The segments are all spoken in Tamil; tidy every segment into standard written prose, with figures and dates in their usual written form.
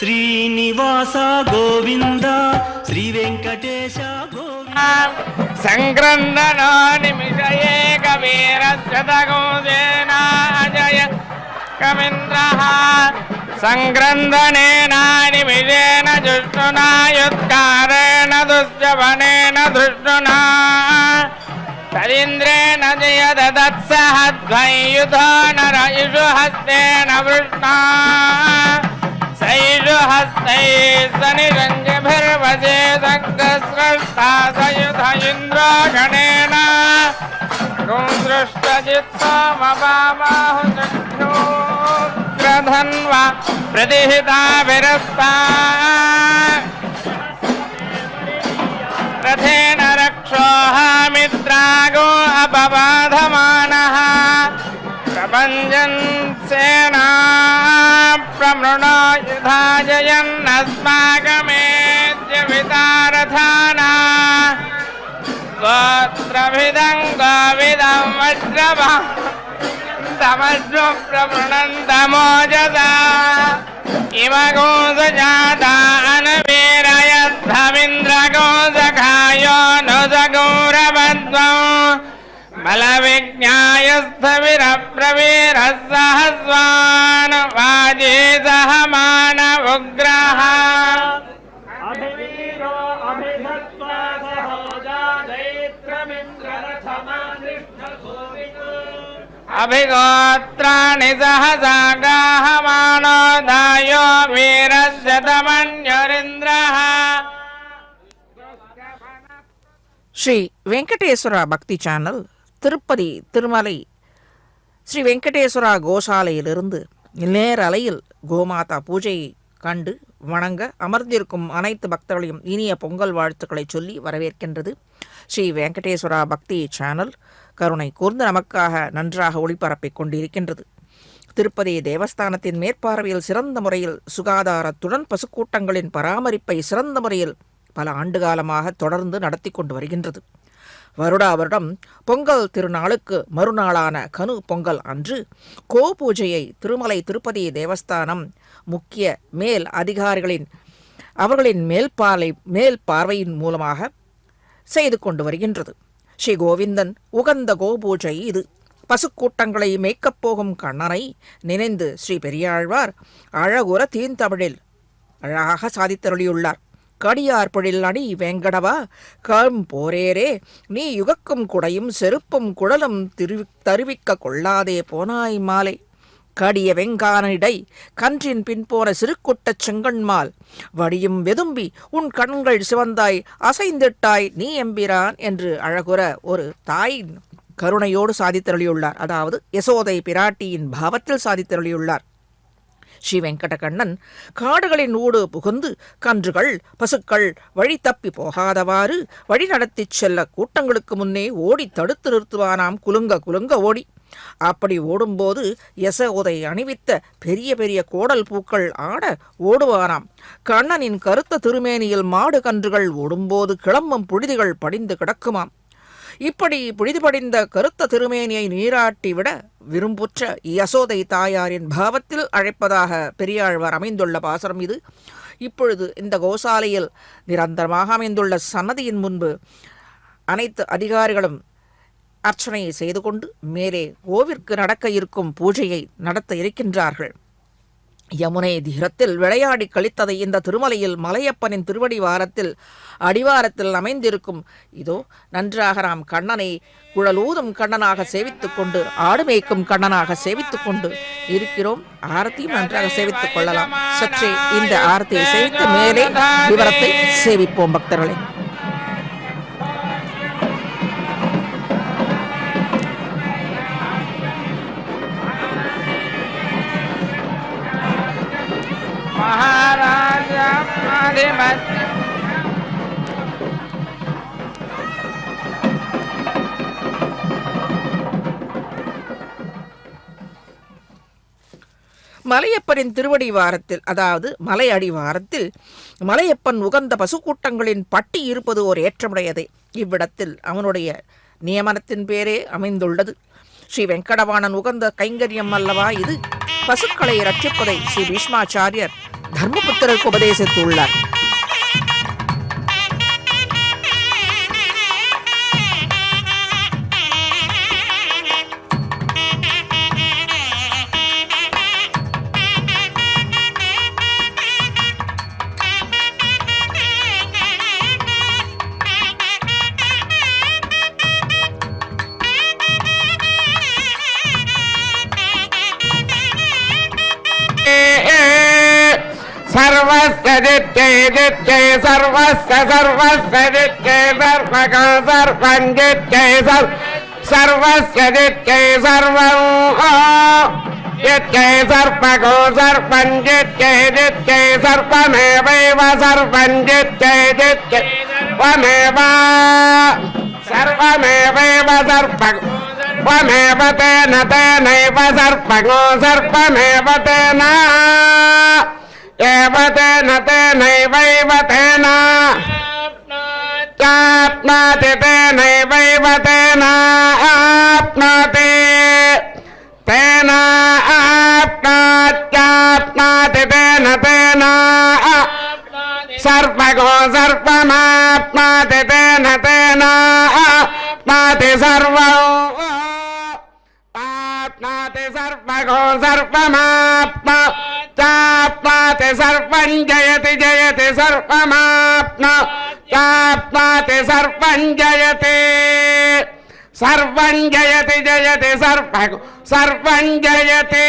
శ్రీనివాస గోవింద శ్రీ వెంకటేశ గోవింద సంక్రందనో నిమిషయే కవీరస్యతగోజేనాజయ కవింద్రః సంక్రందనేన నిమిషేన జుష్టునా యుత్కారేణ దుశ్చవనేన ధృష్టునా తదింద్రేణ జయదత్సహద్వైయుధో నర ఇషుహస్తేన వృష్ణా సైషుహస్తైः సనిరంజభిర్వశే సంగస్రష్టా సయుధ ఇంద్రో గణేన దృష్టజిత్సోమపామాహు చక్షుగ్రధన్వా ప్రతిహితాభిరస్తా రథేన రక్షోహామిత్రాగో అపబాధమానః ప్రపంచన్ సేనా ప్రమృణో యుధాజయన్నస్మాకమేత్య వితారథానా గోత్రభిదం గోవిదం వజ్రభామశ్రు ప్రమృణంతమోజసా ఇమగోజాతా అనవీరయద్ధమింద్రగోజఘాయో నుజగౌరవద్వం బలవిజ్ఞాయస్థవిరప్రవీరः సహస్వాన్ వాజే సహమాన ఉగ్రః అభిగోత్రాణి సహసాగాహమానో దాయో వీరస్య తమన్యరింద్రః. ஸ்ரீ வெங்கடேஸ்வரா பக்தி சேனல் திருப்பதி திருமலை ஸ்ரீ வெங்கடேஸ்வரா கோசாலையிலிருந்து நேரலையில் கோமாதா பூஜையை கண்டு வணங்க அமர்ந்திருக்கும் அனைத்து பக்தர்களையும் இனிய பொங்கல் வாழ்த்துக்களை சொல்லி வரவேற்கின்றது. ஸ்ரீ வெங்கடேஸ்வரா பக்தி சேனல் கருணை கூர்ந்து நமக்காக நன்றாக ஒளிபரப்பிக் கொண்டிருக்கின்றது. திருப்பதி தேவஸ்தானத்தின் மேற்பார்வையில் சிறந்த முறையில் சுகாதாரத்துடன் பசுக்கூட்டங்களின் பராமரிப்பை சிறந்த முறையில் பல ஆண்டுகாலமாக தொடர்ந்து நடத்தி கொண்டு வருகின்றது. வருடா வருடம் பொங்கல் திருநாளுக்கு மறுநாளான கனு பொங்கல் அன்று கோ பூஜையை திருமலை திருப்பதி தேவஸ்தானம் முக்கிய மேல் அதிகாரிகளின் அவர்களின் மேல் பார்வையின் மூலமாக செய்து கொண்டு வருகின்றது. ஸ்ரீ கோவிந்தன் உகந்த கோபூஜை இது. பசுக்கூட்டங்களை மேய்க்கப் போகும் கண்ணனை நினைந்து ஸ்ரீ பெரியாழ்வார் அழகுற தீந்தமிழில் அழகாக சாதித்தருளியுள்ளார். கடியார் பொழில் அடி வேங்கடவா கம் போரேரே நீ யுகக்கும் குடையும் செருப்பும் குழலும் தருவிக்க கொள்ளாதே போனாய் மாலை கடிய வெங்கானிடை கன்றின் பின்போன சிறுகுட்டச் செங்கண்மால் வடியும் வெதும்பி உன் கண்கள் சிவந்தாய் அசைந்திட்டாய் நீ எம்பிரான் என்று அழகுற ஒரு தாயின் கருணையோடு சாதித்தருளியுள்ளார். அதாவது யசோதை பிராட்டியின் பாவத்தில் சாதித்தருளியுள்ளார். ஸ்ரீ வெங்கடகண்ணன் காடுகளின் ஊடு புகுந்து கன்றுகள் பசுக்கள் வழி தப்பி போகாதவாறு வழி நடத்திச் செல்ல கூட்டங்களுக்கு முன்னே ஓடி தடுத்து நிறுத்துவானாம். குலுங்க குலுங்க ஓடி அப்படி ஓடும்போது யசோதை அணிவித்த பெரிய பெரிய கோடல் பூக்கள் ஆட ஓடுவானாம். கண்ணனின் கருத்த திருமேனியில் மாடு கன்றுகள் ஓடும்போது கிளம்பும் புழுதிகள் படிந்து கிடக்குமாம். இப்படி புழுதி படிந்த கருத்த திருமேனியை நீராட்டிவிட விரும்புற்ற யசோதை தாயாரின் பாவத்தில் அழைப்பதாக பெரியாழ்வார் அமைந்துள்ள பாசரம் இது. இப்பொழுது இந்த கோசாலையில் நிரந்தரமாக அமைந்துள்ள சன்னதியின் முன்பு அனைத்து அதிகாரிகளும் அர்ச்சனையை செய்து கொண்டு மேலே கோவிற்கு நடக்க இருக்கும் பூஜையை நடத்த இருக்கின்றார்கள். யமுனை தீரத்தில் விளையாடி கழித்ததை இந்த திருமலையில் மலையப்பனின் திருவடி வாரத்தில் அடிவாரத்தில் அமைந்திருக்கும் இதோ நன்றாக நாம் கண்ணனை குழலூதும் கண்ணனாக சேவித்துக் கொண்டு ஆடு மேய்க்கும் கண்ணனாக சேவித்துக் கொண்டு இருக்கிறோம். ஆரத்தியும் நன்றாக சேவித்துக் கொள்ளலாம். சற்றே இந்த ஆரத்தியை சேவித்து மேலே விவரத்தை சேவிப்போம் பக்தர்களே. மகாராஜா மலையப்பனின் திருவடி வாரத்தில், அதாவது மலை அடிவாரத்தில் மலையப்பன் உகந்த பசுக்கூட்டங்களின் பட்டி இருப்பது ஒரு ஏற்றமுடையதே. இவ்விடத்தில் அவனுடைய நியமனத்தின் பேரே அமைந்துள்ளது. ஸ்ரீ வெங்கடவாணன் உகந்த கைங்கரியம் அல்லவா இது? பசுக்களை ரட்சிப்பதை ஸ்ரீ பீஷ்மாச்சாரியர் தர்மபுத்திரருக்கு உபதேசித்துள்ளார். सर्वस्य जित्यै जित्यै सर्वस्य सर्वस्य जित्यै सर्वका सर्वं जित्यै सर्वस्य जित्यै सर्वं जित्यै सर्वको सर्वं जित्यै जित्यै सर्वमेवैव सर्वं जित्यै जित्यै सर्वमेवैव सर्वको त्वमेव तेन तेनैव सर्वको सर्वमेव तेन एव तेन तेनैवैव तेन चाप्नोति तेनैवैव तेन आप्नोति तेन आप्नोत्याप्नोति तेन तेन सर्वको सर्वमाप्नोति तेन तेन आप्नोति सर्वम् आप्नोति सर्वको सर्वमाप्नोति सर्वं जयति जयति सर्वमाप्नोति सर्वं जयति जयति सर्वं जयति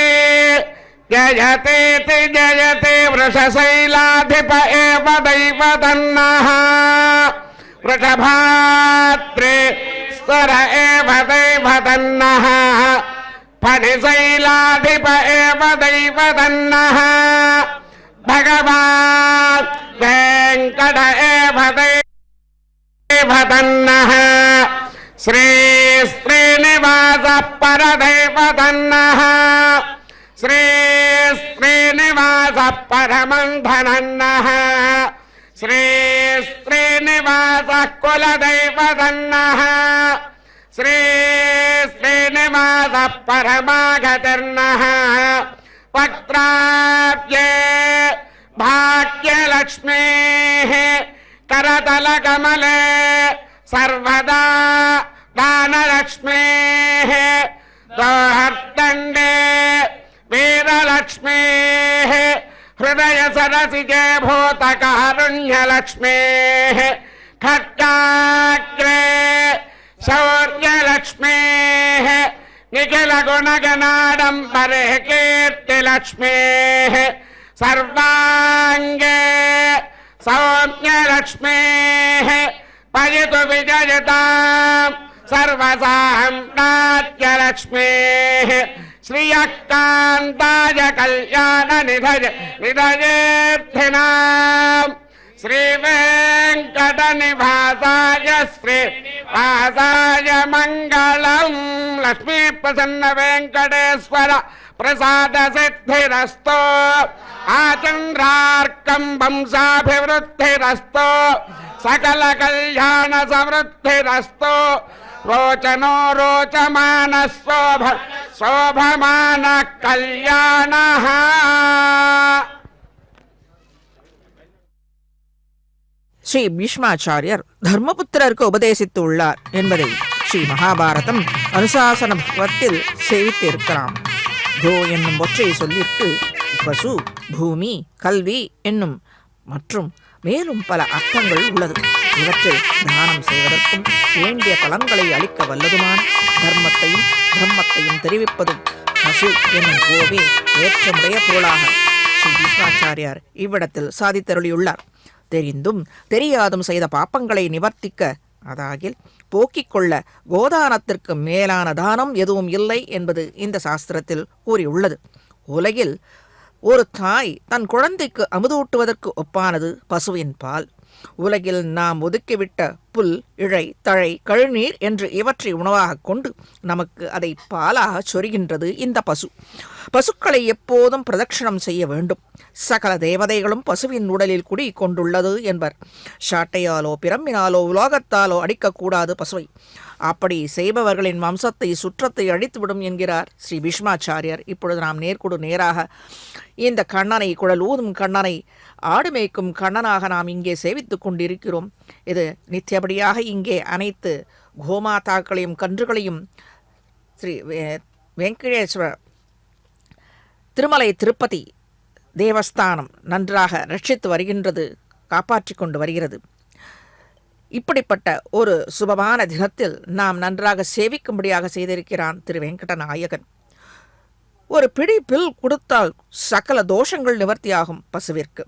जयतीति जयति वृषशैलाधिप एव दैवतन्नः वृषभात्रे स्वर एव दैवतन्नः फणिशैलाधिप एव दैवतन्नः भगवान् वेङ्कट एव दैवतन्नः श्री श्रीनिवासः परदैवतन्नः श्री श्रीनिवासः परमन्धनन्नः श्री श्रीनिवासः कुलदैवतन्नः श्री श्रीनिवासः परमागतिर्नः वक्त्राब्जे भाग्यलक्ष्मीः करतलकमले सर्वदा दानलक्ष्मीः दोहर्दण्डे वीरलक्ष्मीः हृदय सरसिजे भूतकारुण्यलक्ष्मीः खड्गाग्रे शौर्यलक्ष्मीः निखिलगुणगणाडम्बरे कीर्तिलक्ष्मीः सर्वाङ्गे सौम्यलक्ष्मीः पयतु विजयताम् सर्वसाम्राज्यलक्ष्मीः श्रियः कान्ताय कल्याणनिधयेऽर्थिनाम् श्रीवेङ्कटनिवासाय श्रीनिवासाय मङ्गलम् लक्ष्मीप्रसन्न वेङ्कटेश्वर प्रसाद सिद्धिरस्तु आचन्द्रार्कम् वंशाभिवृद्धिरस्तु सकल कल्याण समृद्धिरस्तु रोचनो रोचमान शोभमान कल्याणः ஸ்ரீ பீஷ்மாச்சாரியர் தர்மபுத்திரருக்கு உபதேசித்துள்ளார் என்பதை ஸ்ரீ மகாபாரதம் அனுசாசன பகவத்தில் சேவித்திருக்கலாம். கோ என்னும் ஒற்றை சொல்லிற்கு பசு, பூமி, கல்வி என்னும் மற்றும் மேலும் பல அர்த்தங்கள் உள்ளது. இவற்றை தானம் செய்வதற்கும் வேண்டிய பலன்களை அளிக்க வல்லதுமான தர்மத்தையும் பிரம்மத்தையும் தெரிவிப்பதும் பசு என்னும் கோவே ஏற்றமுடைய பொருளாக ஸ்ரீ பீஷ்மாச்சாரியார் இவ்விடத்தில் சாதித்தருளியுள்ளார். தெரிந்தும் தெரியாதும் செய்த பாப்பங்களை நிவர்த்திக்க, அதாகில் போக்கிக் கொள்ள கோதானத்திற்கு மேலான தானம் எதுவும் இல்லை என்பது இந்த சாஸ்திரத்தில் கூறியுள்ளது. உலகில் ஒரு தாய் தன் குழந்தைக்கு அமுதூட்டுவதற்கு ஒப்பானது பசுவின் பால். உலகில் நாம் ஒதுக்கிவிட்ட புல், இழை, தழை, கழுநீர் என்று இவற்றை உணவாகக் கொண்டு நமக்கு அதை பாலாக சொரிகின்றது இந்த பசு. பசுக்களை எப்போதும் பிரதட்சணம் செய்ய வேண்டும். சகல தேவதைகளும் பசுவின் உடலில் குடி கொண்டுள்ளது என்பர். சாட்டையாலோ பிரம்பினாலோ உலோகத்தாலோ அடிக்கக்கூடாது பசுவை. அப்படி செய்பவர்களின் வம்சத்தை சுற்றத்தை அழித்துவிடும் என்கிறார் ஸ்ரீ பீஷ்மாச்சாரியர். இப்பொழுது நாம் நேர்கொடு நேராக இந்த கண்ணனை, குழல் ஊதும் கண்ணனை, ஆடு மேய்க்கும் கண்ணனாக நாம் இங்கே சேவித்துக் கொண்டிருக்கிறோம். இது நித்தியபடியாக இங்கே அனைத்து கோமாதாக்களையும் கன்றுகளையும் ஸ்ரீ வெங்கடேஸ்வர திருமலை திருப்பதி தேவஸ்தானம் நன்றாக ரட்சித்து வருகின்றது, காப்பாற்றி கொண்டு வருகிறது. இப்படிப்பட்ட ஒரு சுபமான தினத்தில் நாம் நன்றாக சேவிக்கும்படியாக செய்திருக்கிறான் திரு வெங்கடநாயகன். ஒரு பிடி பில் கொடுத்தால் சகல தோஷங்கள் நிவர்த்தியாகும் பசுவிற்கு.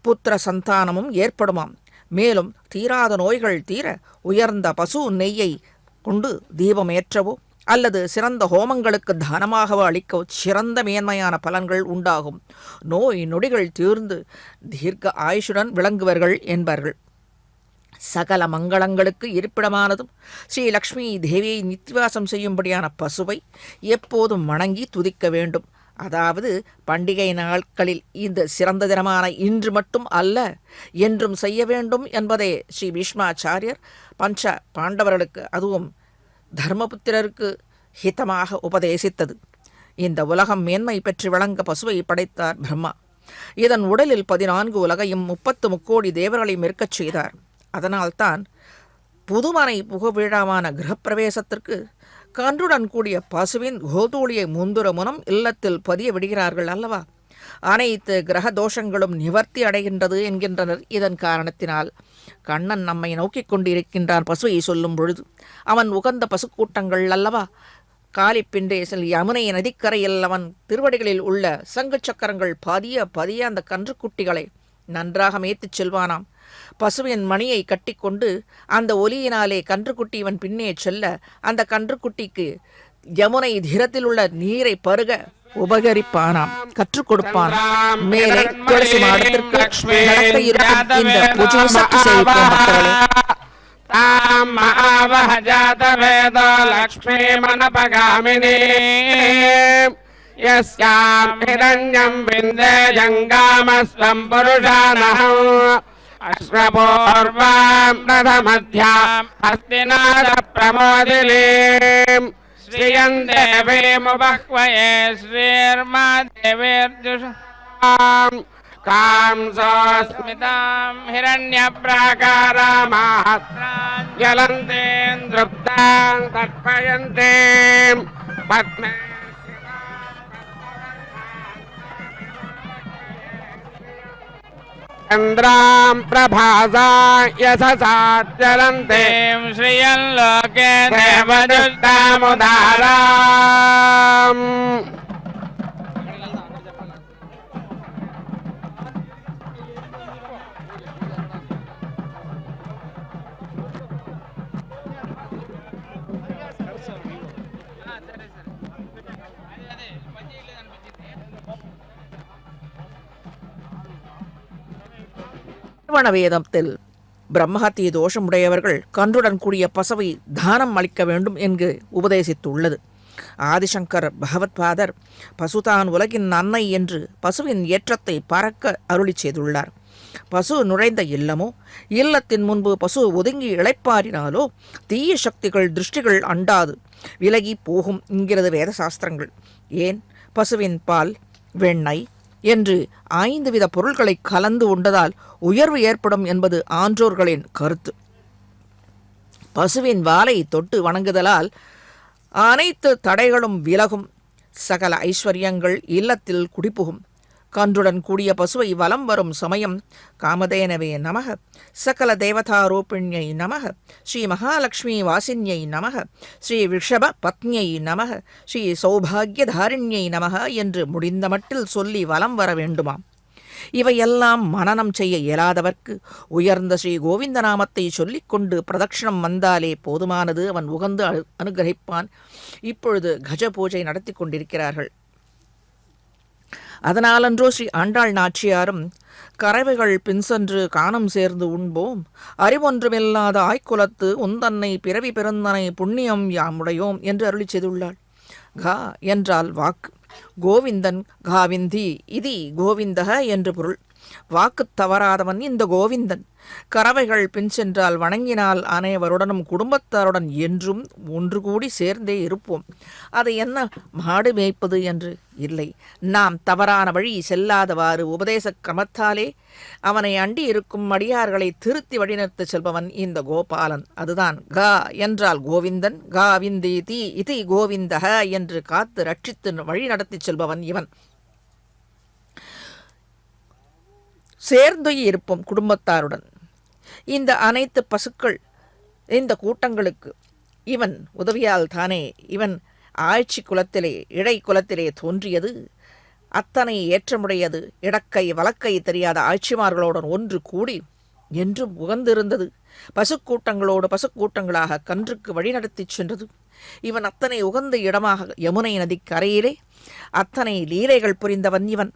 புத்திர சந்தானமும் ஏற்படுமாம். மேலும் தீராத நோய்கள் தீர உயர்ந்த பசு நெய்யை கொண்டு தீபம் ஏற்றவோ அல்லது சிறந்த ஹோமங்களுக்கு தானமாகவோ அளிக்க சிறந்த மேன்மையான பலன்கள் உண்டாகும். நோய் நொடிகள் தீர்ந்து தீர்க்க ஆயுஷுடன் விளங்குவர்கள் என்பார்கள். சகல மங்களங்களுக்கு இருப்பிடமானதும் ஸ்ரீ லக்ஷ்மி தேவியை நித்திவாசம் செய்யும்படியான பசுவை எப்போதும் வணங்கி துதிக்க வேண்டும். அதாவது பண்டிகை நாட்களில் இந்த சிறந்த தினமான இன்று மட்டும் அல்ல, என்றும் செய்ய வேண்டும் என்பதே ஸ்ரீ பீஷ்மாச்சாரியர் பஞ்ச பாண்டவர்களுக்கு, அதுவும் தர்மபுத்திரருக்கு ஹிதமாக உபதேசித்தது. இந்த உலகம் மேன்மை பெற்று விளங்க பசுவை படைத்தார் பிரம்மா. இதன் உடலில் 14 உலகையும் 30 முக்கோடி தேவர்களையும் இருக்கச் செய்தார். அதனால்தான் புதுமனை புகவிழாவான கிரகப்பிரவேசத்திற்கு கன்றுடன் கூடிய பசுவின் கோதூளியை முந்துர முனம் இல்லத்தில் பதிய விடுகிறார்கள் அல்லவா? அனைத்து கிரக தோஷங்களும் நிவர்த்தி அடைகின்றது என்கின்றனர். இதன் காரணத்தினால் கண்ணன் நம்மை நோக்கிக் கொண்டிருக்கின்றான். பசுவை சொல்லும் பொழுது அவன் உகந்த பசுக்கூட்டங்கள் அல்லவா? காலிப்பின்றேசில் யமுனை நதிக்கரையில் அவன் திருவடிகளில் உள்ள சங்கு சக்கரங்கள் பதிய அந்த கன்றுக்குட்டிகளை நன்றாக மேய்த்துச் செல்வானாம். பசுவின் மணியை கட்டிக்கொண்டு அந்த ஒலியினாலே கன்றுக்குட்டி இவன் பின்னே செல்ல அந்த கன்றுக்குட்டிக்கு யமுனை தீரத்தில் உள்ள நீரை பருக உபகரிப்பானாம், கற்றுக் கொடுப்பானாம். மேலே துளசி மாடத்திற்கு நடக்க இருக்கும் இந்த பூஜையை சற்று சேவிப்போம் மக்களே. லக்ஷ்மீ மனபகாமினி யஸ்யாம் ஹிரண்யம் விந்தேஜங்காமஸ்வம் புருஷானஹம் அஸ்ரபூர்வாம் ரதமத்யாம் ஹஸ்திநாத பிரமோதிலீம் ஸ்ரீயன் தேவீமுபஹ்வயே ஸ்ரீர்மாதேவேர்ஜுஷாம் காம்சோஸ்மிதாம் ஹிரண்யப்ராகாராமாஹத்ரான் யலந்தேந்திருப்தாம் தர்ப்பயந்தேம் பத்மே चन्द्रां प्रभासा यशसाच्चरन्ते श्रियल्लोके देवदुष्टामुदाराम् வேதத்தில் பிரம்மஹத்தி தோஷமுடையவர்கள் கன்றுடன் கூடிய பசுவை தானம் அளிக்க வேண்டும் என்று உபதேசித்துள்ளது. ஆதிசங்கர் பகவத்பாதர் பசுதான் உலகின் அன்னை என்று பசுவின் ஏற்றத்தை பறக்க அருளி செய்துள்ளார். பசு நுழைந்த இல்லமோ இல்லத்தின் முன்பு பசு ஒதுங்கி இளைப்பாரினாலோ தீய சக்திகள் திருஷ்டிகள் அண்டாது விலகி போகும் என்கிறது வேத சாஸ்திரங்கள். ஏன் பசுவின் பால், வெண்ணெய் என்று 5 வித பொருள்களை கலந்து உண்டதால் உயர்வு ஏற்படும் என்பது ஆன்றோர்களின் கருத்து. பசுவின் வாலை தொட்டு வணங்குதலால் அனைத்து தடைகளும் விலகும், சகல ஐஸ்வர்யங்கள் இல்லத்தில் குடிபுகும். கன்றுடன் கூடிய பசுவை வலம் வரும் சமயம் காமதேனவே நமக, சகல தேவதாரூபிண்யை நமக, ஸ்ரீ மகாலட்சுமி வாசின்யை நமக, ஸ்ரீ ரிஷப பத்னியை நமக, ஸ்ரீ சௌபாகியதாரிண்யை நமக என்று முடிந்த மட்டில் சொல்லி வலம் வர வேண்டுமாம். இவையெல்லாம் மனனம் செய்ய இயலாதவர்க்கு உயர்ந்த ஸ்ரீ கோவிந்த நாமத்தை சொல்லிக்கொண்டு பிரதட்சிணம் வந்தாலே போதுமானது. அவன் உகந்து அனுகிரகிப்பான். இப்பொழுது கஜ பூஜை நடத்தி கொண்டிருக்கிறார்கள். அதனாலன்றோ ஸ்ரீ ஆண்டாள் நாச்சியாரும் கறவைகள் பின் சென்று காணம் சேர்ந்து உண்போம், அறிவொன்றுமில்லாத ஆய்க்குலத்து உந்தன்னை பிறவி பெருந்தனை புண்ணியம் யாமுடையோம் என்று அருளி செய்துள்ளாள். கா என்றால் வாக்கு, கோவிந்தன் காவிந்தி இதி கோவிந்தக என்று பொருள். வாக்கு தவறாதவன் இந்த கோவிந்தன். கறவைகள் பின் சென்றால் வணங்கினால் அனைவருடனும் குடும்பத்தாருடன் என்றும் ஒன்று கூடி சேர்ந்தே இருப்போம். அதை என்ன மாடு மேய்ப்பது என்று இல்லை, நாம் தவறான வழி செல்லாதவாறு உபதேச கிரமத்தாலே அவனை அண்டி இருக்கும் அடியார்களை திருத்தி வழிநடத்த செல்பவன் இந்த கோபாலன். அதுதான் கா என்றால் கோவிந்தன், காவிந்தி தி இதி கோவிந்தக என்று காத்து ரட்சித்து வழி நடத்தி செல்பவன் இவன். சேர்ந்து இருப்போம் குடும்பத்தாருடன். இந்த அனைத்து பசுக்கள் இந்த கூட்டங்களுக்கு இவன் உதவியால் தானே இவன் ஆட்சி குலத்திலே இடை குலத்திலே தோன்றியது. அத்தனை ஏற்றமுடையது. இடக்கை வலக்கை தெரியாத ஆட்சிமார்களோடு ஒன்று கூடி என்றும் உகந்திருந்தது. பசுக்கூட்டங்களோடு பசுக்கூட்டங்களாக கன்றுக்கு வழிநடத்தி சென்றது. இவன் அத்தனை உகந்த இடமாக யமுனை நதிக்கரையிலே அத்தனை லீலைகள் புரிந்தவன் இவன்.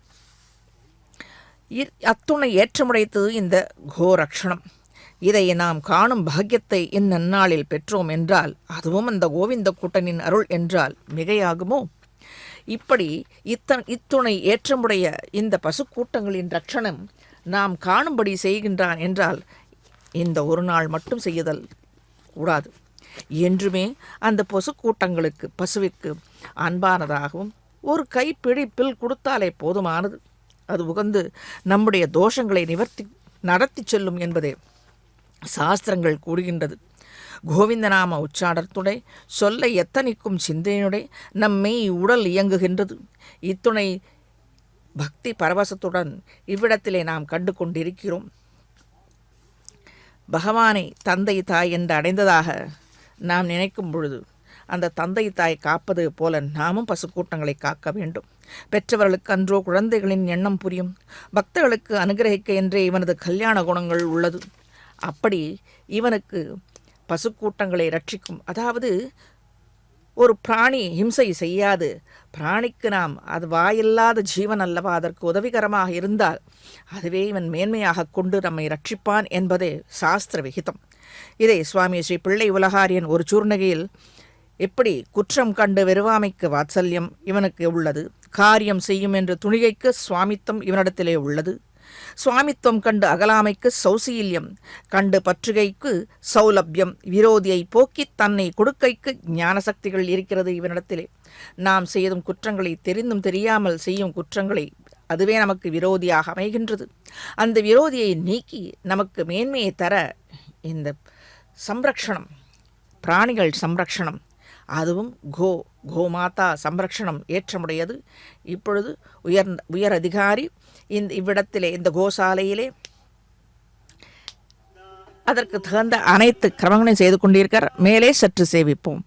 அத்துணை ஏற்றமுடைத்தது இந்த கோரக்ஷணம். இதை நாம் காணும் பாக்கியத்தை இந்நன்னாளில் பெற்றோம் என்றால் அதுவும் அந்த கோவிந்த கூட்டனின் அருள் என்றால் மிகையாகுமோ? இப்படி இத்துணை ஏற்றமுடைய இந்த பசுக்கூட்டங்களின் ரட்சணம் நாம் காணும்படி செய்கின்றான் என்றால் இந்த ஒரு நாள் மட்டும் செய்யுதல் கூடாது. என்றுமே அந்த பசுக்கூட்டங்களுக்கு பசுவிற்கு அன்பானதாகவும் ஒரு கைப்பிடிப்பில் கொடுத்தாலே போதுமானது. அது உகந்து நம்முடைய தோஷங்களை நிவர்த்தி நடத்தி செல்லும் என்பதே சாஸ்திரங்கள் கூறுகின்றது. கோவிந்தநாம உச்சாடத்துடை சொல்ல எத்தனிக்கும் சிந்தையினுடை நம்மை உடல் இயங்குகின்றது. இத்துணை பக்தி பரவசத்துடன் இவ்விடத்திலே நாம் கண்டு கொண்டிருக்கிறோம். பகவானை தந்தை தாய் என்று அடைந்ததாக நாம் நினைக்கும் பொழுது அந்த தந்தை தாய் காப்பது போல நாமும் பசுக்கூட்டங்களை காக்க வேண்டும். பெற்றவர்களுக்கு அன்றோ குழந்தைகளின் எண்ணம் புரியும். பக்தர்களுக்கு அனுகிரகிக்க என்றே இவனது கல்யாண குணங்கள் உள்ளது. அப்படி இவனுக்கு பசுக்கூட்டங்களை ரட்சிக்கும், அதாவது ஒரு பிராணி ஹிம்சை செய்யாது, பிராணிக்கு நாம் அது வாயில்லாத ஜீவன் அல்லவா, அதற்கு உதவிகரமாக இருந்தால் அதுவே இவன் மேன்மையாக கொண்டு நம்மை ரட்சிப்பான் என்பதே சாஸ்திர விகிதம். இதை சுவாமி ஸ்ரீ பிள்ளை உலகாரியன் ஒரு சூர்ணகையில் எப்படி குற்றம் கண்டு வெறுவாமைக்கு வாத்சல்யம் இவனுக்கு உள்ளது, காரியம் செய்யும் என்று துணிகைக்கு சுவாமித்தம் இவனிடத்திலே உள்ளது, சுவாமித்துவம் கண்டு அகலாமைக்கு சௌசீல்யம் கண்டு பற்றுகைக்கு சௌலபியம், விரோதியை போக்கி தன்னை கொடுக்கைக்கு ஞான சக்திகள் இருக்கிறது இவனிடத்திலே. நாம் செய்யும் குற்றங்களை தெரிந்தும் தெரியாமல் செய்யும் குற்றங்களை அதுவே நமக்கு விரோதியாக அமைகின்றது. அந்த விரோதியை நீக்கி நமக்கு மேன்மையை தர இந்த சம்ரக்ஷணம், பிராணிகள் சம்ரக்ஷணம், அதுவும் கோமாதா சம்ரக்ஷணம் ஏற்றமுடையது. இப்பொழுது உயர் அதிகாரி இவ்விடத்திலே இந்த கோசாலையிலே அதற்கு தகுந்த அனைத்து கிரமங்களையும் செய்து கொண்டிருக்கிறார். மேலே சற்று சேவிப்போம்.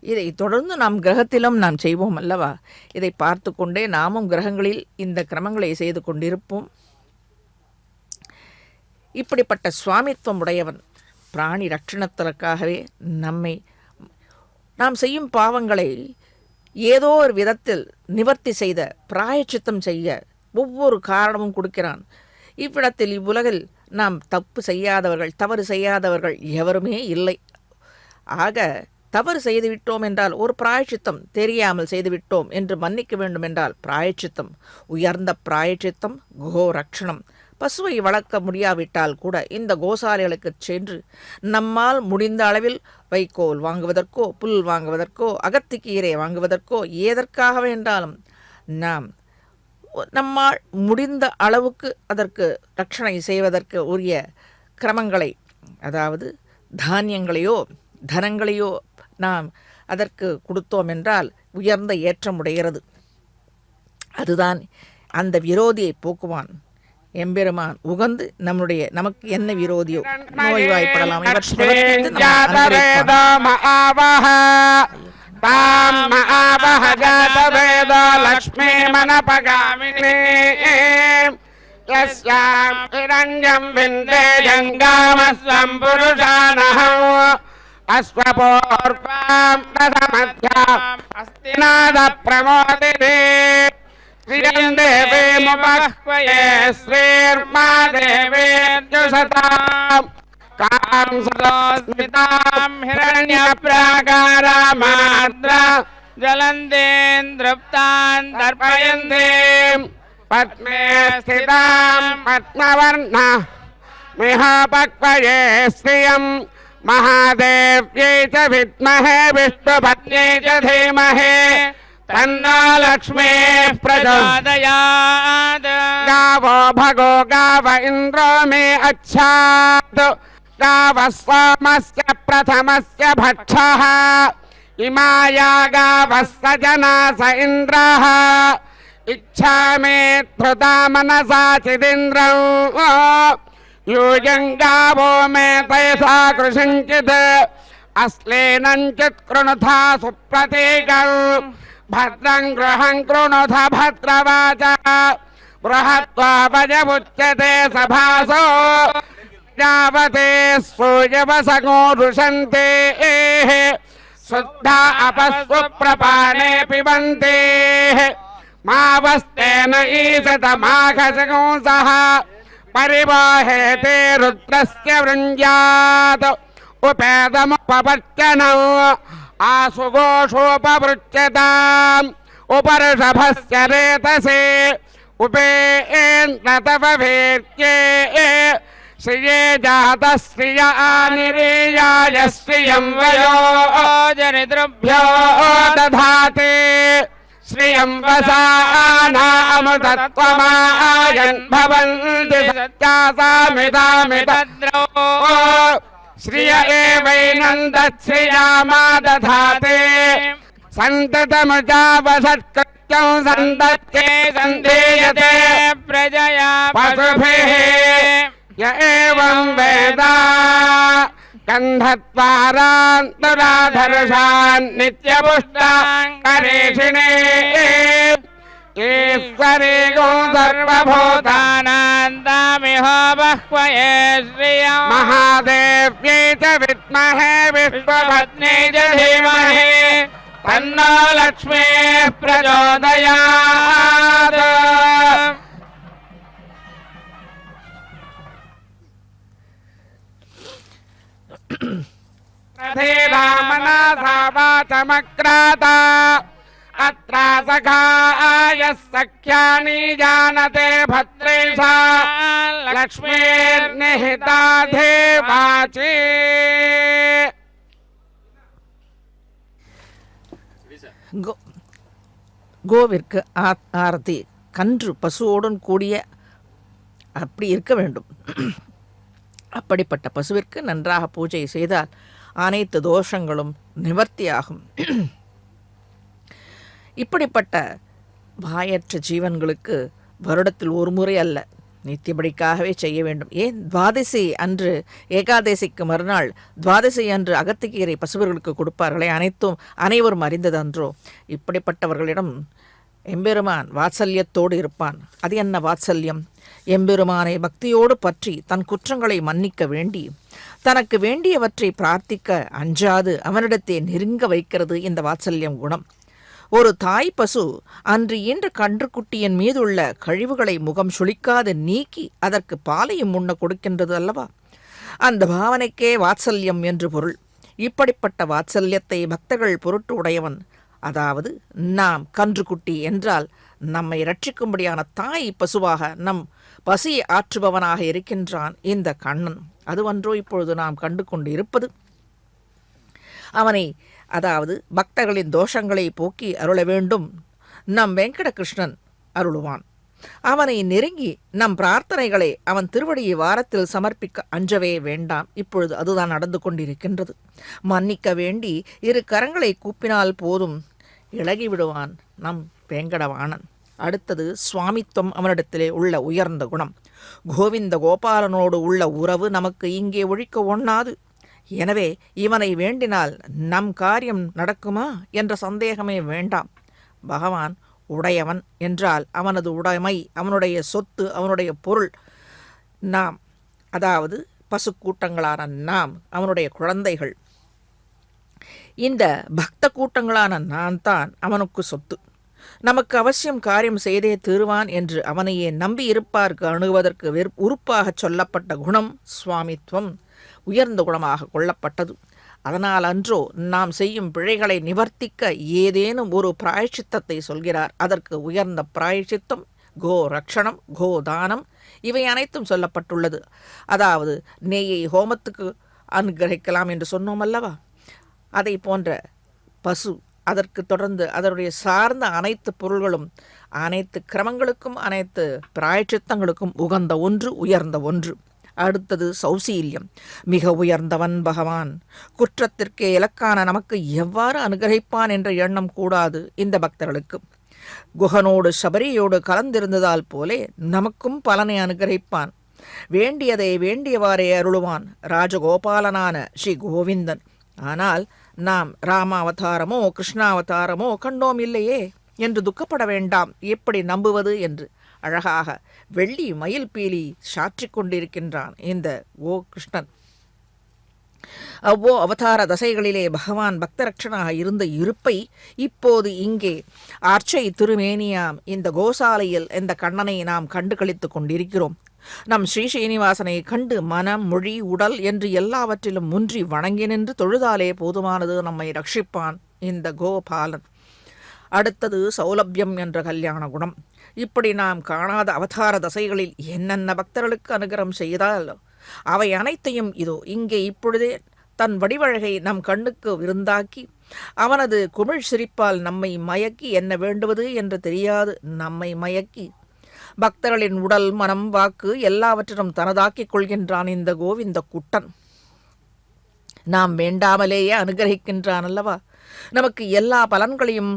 இதை தொடர்ந்து நாம் கிரகத்திலும் நாம் செய்வோம் அல்லவா. இதை பார்த்து கொண்டே நாமும் கிரகங்களில் இந்த கிரமங்களை செய்து கொண்டிருப்போம். இப்படிப்பட்ட சுவாமித்துவம் உடையவன் பிராணி ரட்சணத்திற்காகவே நாம் செய்யும் பாவங்களை ஏதோ ஒரு விதத்தில் நிவர்த்தி செய்த பிராயச்சித்தம் செய்ய ஒவ்வொரு காரணமும் கொடுக்கிறான். இவ்விடத்தில் இவ்வுலகில் நாம் தவறு செய்யாதவர்கள் எவருமே இல்லை. ஆக தவறு செய்துவிட்டோம் என்றால் ஒரு பிராயச்சித்தம், தெரியாமல் செய்துவிட்டோம் என்று மன்னிக்க வேண்டும் என்றால் பிராயச்சித்தம், உயர்ந்த பிராயச்சித்தம் கோரக்ஷணம். பசுவை வளர்க்க முடியாவிட்டால் கூட இந்த கோசாலைகளுக்கு சென்று நம்மால் முடிந்த அளவில் வைக்கோல் வாங்குவதற்கோ புல் வாங்குவதற்கோ அகத்திக்கீரை வாங்குவதற்கோ எதற்காக வேண்டாலும் நாம் நம்மால் முடிந்த அளவுக்கு அதற்கு ரட்சணை செய்வதற்கு உரிய கிரமங்களை, அதாவது தானியங்களையோ தனங்களையோ நாம் அதற்கு கொடுத்தோம் என்றால் உயர்ந்த ஏற்றம் உடைகிறது. அதுதான் அந்த விரோதியை போக்குவான் எம்பெருமான் உகந்து நமக்கு என்ன விரோதியோ நோய்வாய்ப்படலாம் இவற்றை லக்ஷ்மீ மனபகாமினி யஸ்யாம் இரண்யம் விந்தே ஜங்காமஸ்வம் புருஷானஹம் அஸ்வபோர்வாம் ரசமத்யாம் அஸ்திநாத பிரமோதினே ஸ்ரீயம் தேவேமுபஹ்வயே ஸ்ரீர்மா தேவேத்யுஷதாம் காம் சதோஸ்மிதாம் ஹிரண்யப்ராகாராமாத்ரா ஜலந்தேந்திருப்தான் தர்ப்பயந்தேம் பத்மே ஸ்திதாம் பத்மவர்ண மிஹாபக்வயே ஸ்ரீயம் महादेव्यै च विद्महे विष्णुपत्न्यै च धीमहि तन्नो लक्ष्मीः प्रचोदयात् गावो भगो गाव इन्द्रो मे अच्छात् गावः सोमस्य प्रथमस्य भक्षः इमाया गावः स जना स इन्द्रः इच्छामि धृता मनसा चिदिन्द्रम् यूयङ्गावो मे तैसा कृषञ्चित् अश्लीनञ्चित् कृणुथा सुप्रतीकम् भद्रं गृहं कृणुथ भद्रवाचः बृहत्वापजमुच्यते सभासो यावते सूयवसगो रुषन्ते शुद्धा अपस्सु प्रपाणे पिबन्ते मावस्तेन ईशतमाघसगोंसः परिवाहेते रुद्रस्य वृञ्जात् उपेदमुपपत्यनम् आशुघोषोपवृच्यताम् उपऋषभस्य रेतसे उपेन्द्रतपभेत्ये श्रिये जातः श्रिय आनिरेयाय श्रियं वयो जनितृभ्यो दधाते श्रियं वसानामृतत्वमायन् भवन्ति सत्यासामिदामितद्रो श्रिय एवैनन्दश्रियामा दधाते सन्ततमुजावसत्कृत्यं सन्दत्ते सन्धीयते प्रजया पशुभिः य एवं वेद गन्धत्वारान्तराधर्षान् नित्यपुष्टान् करेषिणे ईश्वरे गो सर्वभूतानान्तामिह बह्वये श्रियं महादेव्यै च विद्महे विश्वपत्न्यै च धीमहि तन्नो लक्ष्मीः प्रचोदयात् रामनाथावाचमक्राता अत्र सखायः सख्यानि जानते भद्रेशा लक्ष्मीर्निहिता वाची கோவிற்கு ஆரத்தி கன்று பசுவோடன் கூடிய அப்படி இருக்க வேண்டும். அப்படிப்பட்ட பசுவிற்கு நன்றாக பூஜை செய்தால் அனைத்து தோஷங்களும் நிவர்த்தியாகும். இப்படிப்பட்ட பாயற்ற ஜீவன்களுக்கு வருடத்தில் ஒரு முறை அல்ல, நித்தியபடிக்காகவே செய்ய வேண்டும். ஏன் துவாதசி அன்று, ஏகாதசிக்கு மறுநாள் துவாதசி அன்று அகத்திக்கீரை பசுவர்களுக்கு கொடுப்பார்களே, அனைவரும் அறிந்தது அன்றோ. இப்படிப்பட்டவர்களிடம் எம்பெருமான் வாத்சல்யத்தோடு இருப்பான். அது என்ன வாத்சல்யம்? எம்பெருமானை பக்தியோடு பற்றி தன் குற்றங்களை மன்னிக்க வேண்டி தனக்கு வேண்டியவற்றை பிரார்த்திக்க அஞ்சாது அவனிடத்தை நெருங்க வைக்கிறது இந்த வாத்சல்யம் குணம். ஒரு தாய் பசு அன்று ஈன்ற கன்றுக்குட்டியின் மீதுள்ள கழிவுகளை முகம் சுளிக்காது நீக்கி அதற்கு பாலையும் உண்ண கொடுக்கின்றது அல்லவா? அந்த பாவனைக்கே வாத்சல்யம் என்று பொருள். இப்படிப்பட்ட வாத்சல்யத்தை பக்தர்கள் பொருட்டு உடையவன், அதாவது நாம் கன்றுக்குட்டி என்றால் நம்மை ரட்சிக்கும்படியான தாய் பசுவாக நம் பசியை ஆற்றுபவனாக இருக்கின்றான் இந்த கண்ணன். அதுவன்றோ இப்பொழுது நாம் கண்டு கொண்டு இருப்பது? அவனை, அதாவது பக்தர்களின் தோஷங்களை போக்கி அருள வேண்டும் நம் வெங்கடகிருஷ்ணன் அருளுவான். அவனை நெருங்கி நம் பிரார்த்தனைகளை அவன் திருவடியை வாரத்தில் சமர்ப்பிக்க அஞ்சவே வேண்டாம். இப்பொழுது அதுதான் நடந்து கொண்டிருக்கின்றது. மன்னிக்க வேண்டி இரு கரங்களை கூப்பினால் போதும், இளகி விடுவான் நம் வேங்கடவாணன். அடுத்தது சுவாமித்துவம், அவனிடத்திலே உள்ள உயர்ந்த குணம். கோவிந்த கோபாலனோடு உள்ள உறவு நமக்கு இங்கே ஒழிக்க ஒண்ணாது. எனவே இவனை வேண்டினால் நம் காரியம் நடக்குமா என்ற சந்தேகமே வேண்டாம். பகவான் உடையவன் என்றால் அவனது உடைமை, அவனுடைய சொத்து, அவனுடைய பொருள் நாம், அதாவது பசு கூட்டங்களான நாம் அவனுடைய குழந்தைகள். இந்த பக்த கூட்டங்களான நான் தான் அவனுக்கு சொத்து. நமக்கு அவசியம் காரியம் செய்தே தீருவான் என்று அவனையே நம்பி இருப்பார்க்கு அணுகுவதற்கு உறுப்பாக சொல்லப்பட்ட குணம் சுவாமித்துவம் உயர்ந்த குணமாக கொள்ளப்பட்டது. அதனால் அன்றோ நாம் செய்யும் பிழைகளை நிவர்த்திக்க ஏதேனும் ஒரு பிராயச்சித்தத்தை சொல்கிறார். அதற்கு உயர்ந்த பிராயச்சித்தம் கோ ரக்ஷணம், கோ தானம், இவை அனைத்தும் சொல்லப்பட்டுள்ளது. அதாவது நெய்யை ஹோமத்துக்கு அனுகிரகிக்கலாம் என்று சொன்னோம் அல்லவா, அதை போன்ற பசு, அதற்கு தொடர்ந்து அதனுடைய சார்ந்த அனைத்து பொருள்களும் அனைத்து கிரமங்களுக்கும் அனைத்து பிராயச்சித்தங்களுக்கும் உகந்த ஒன்று, உயர்ந்த ஒன்று. அடுத்தது சௌசீல்யம், மிக உயர்ந்தவன் பகவான். குற்றத்திற்கே இலக்கான நமக்கு எவ்வாறு அனுகிரகிப்பான் என்ற எண்ணம் கூடாது இந்த பக்தர்களுக்கு. குகனோடு சபரியோடு கலந்திருந்ததால் போலே நமக்கும் பலனை அனுகிரகிப்பான். வேண்டியதை வேண்டியவாறே அருளுவான் ராஜகோபாலனான ஸ்ரீ கோவிந்தன். ஆனால் நாம் ராமாவதாரமோ கிருஷ்ணாவதாரமோ கண்டோம் இல்லையே என்று துக்கப்பட வேண்டாம். எப்படி நம்புவது என்று அழகாக வெள்ளி மயில் பீலி சாற்றிக் கொண்டிருக்கின்றான் இந்த கிருஷ்ணன். அவ்வோ அவதார தசைகளிலே பகவான் பக்தரட்சனாக இருந்த இருப்பை இப்போது இங்கே அர்ச்சை திருமேனியாம் இந்த கோசாலையில் இந்த கண்ணனை நாம் கண்டு கழித்து கொண்டிருக்கிறோம். நம் ஸ்ரீ ஸ்ரீனிவாசனை கண்டு மனம், மொழி, உடல் என்று எல்லாவற்றிலும் முன்றி வணங்கி நின்று தொழுதாலே போதுமானது, நம்மை ரட்சிப்பான் இந்த கோபாலன். அடுத்தது சௌலபியம் என்ற கல்யாண குணம். இப்படி நாம் காணாத அவதார தசைகளில் என்னென்ன பக்தர்களுக்கு அனுகிரகம் செய்தால் அவை அனைத்தையும் இதோ இங்கே இப்பொழுதே தன் வடிவழகை நம் கண்ணுக்கு விருந்தாக்கி அவனது குமிழ் சிரிப்பால் நம்மை மயக்கி, என்ன வேண்டுவது என்று தெரியாது நம்மை மயக்கி பக்தர்களின் உடல், மனம், வாக்கு எல்லாவற்றிலும் தனதாக்கிக் கொள்கின்றான் இந்த கோவிந்த குட்டன். நாம் வேண்டாமலேயே அனுகிரகிக்கின்றான் அல்லவா. நமக்கு எல்லா பலன்களையும்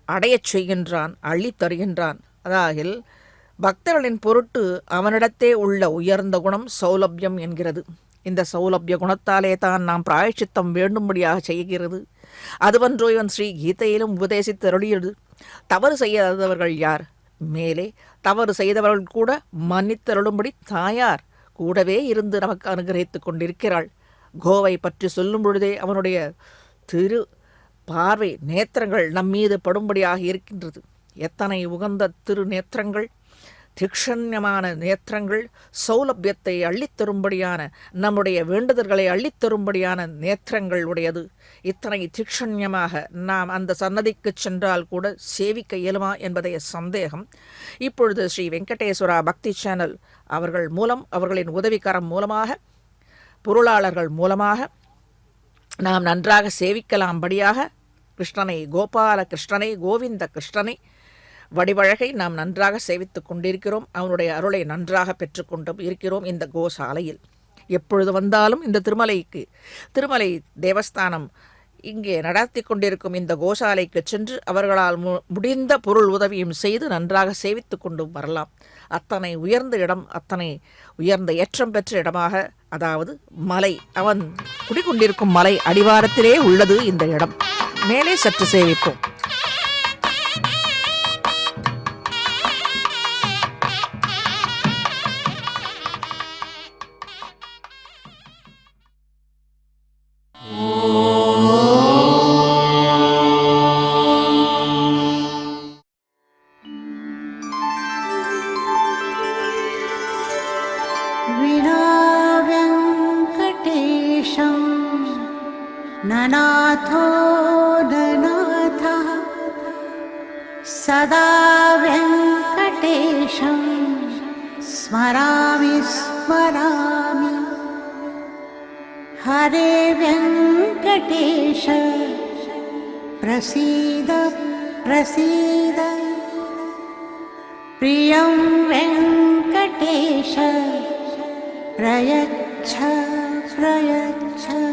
அடையச் செய்கின்றான், அள்ளித் தருகின்றான். அதாகில் பக்தர்களின் பொருட்டு அவனிடத்தே உள்ள உயர்ந்த குணம் சௌலபியம் என்கிறது. இந்த சௌலபிய குணத்தாலே தான் நாம் பிராயச்சித்தம் வேண்டும்படியாக செய்கிறது. அதுவன்றோ இவன் ஸ்ரீ கீதையிலும் உபதேசித்து அருளியது. தவறு செய்யாதவர்கள் யார்? மேலே தவறு செய்தவர்கள் கூட மன்னித்தருளும்படி தாயார் கூடவே இருந்து நமக்கு அனுகிரகித்து கொண்டிருக்கிறாள். கோவை பற்றி சொல்லும் பொழுதே அவனுடைய திரு பார்வை நேத்திரங்கள் நம்மீது படும்படியாக இருக்கின்றது. எத்தனை உகந்த திரு நேத்திரங்கள், திக்ஷண்யமான நேத்திரங்கள், சௌலபியத்தை அள்ளித்தரும்படியான, நம்முடைய வேண்டுதல்களை அள்ளித்தரும்படியான நேத்திரங்கள் உடையது. இத்தனை திக்ஷண்யமாக நாம் அந்த சன்னதிக்கு சென்றால் கூட சேவிக்க இயலுமா என்பதைய சந்தேகம். இப்பொழுது ஸ்ரீ வெங்கடேஸ்வரா பக்தி சேனல் அவர்கள் மூலம், அவர்களின் உதவிக்கரம் மூலமாக, பொருளாளர்கள் மூலமாக நாம் நன்றாக சேவிக்கலாம்படியாக கிருஷ்ணனை, கோபால கிருஷ்ணனை, கோவிந்த கிருஷ்ணனை வடிவழகை நாம் நன்றாக சேவித்து கொண்டிருக்கிறோம். அவனுடைய அருளை நன்றாக பெற்றுக்கொண்டும் இருக்கிறோம் இந்த கோசாலையில். எப்பொழுது வந்தாலும் இந்த திருமலை தேவஸ்தானம் இங்கே நடத்தி கொண்டிருக்கும் இந்த கோசாலைக்கு சென்று அவர்களால் முடிந்த பொருள் உதவியும் செய்து நன்றாக சேவித்து கொண்டு வரலாம். அத்தனை உயர்ந்த இடம், அத்தனை உயர்ந்த ஏற்றம் பெற்ற இடமாக, அதாவது மலை, அவன் குடிக்கொண்டிருக்கும் மலை அடிவாரத்திலே உள்ளது இந்த இடம். மேலே சற்று சேவிப்போம். ननाथो ननाथः सदा वेङ्कटेशं स्मरामि स्मरामि। हरे वेङ्कटेश प्रसीद प्रसीद, प्रियं वेङ्कटेश प्रयच्छ प्रयच्छ।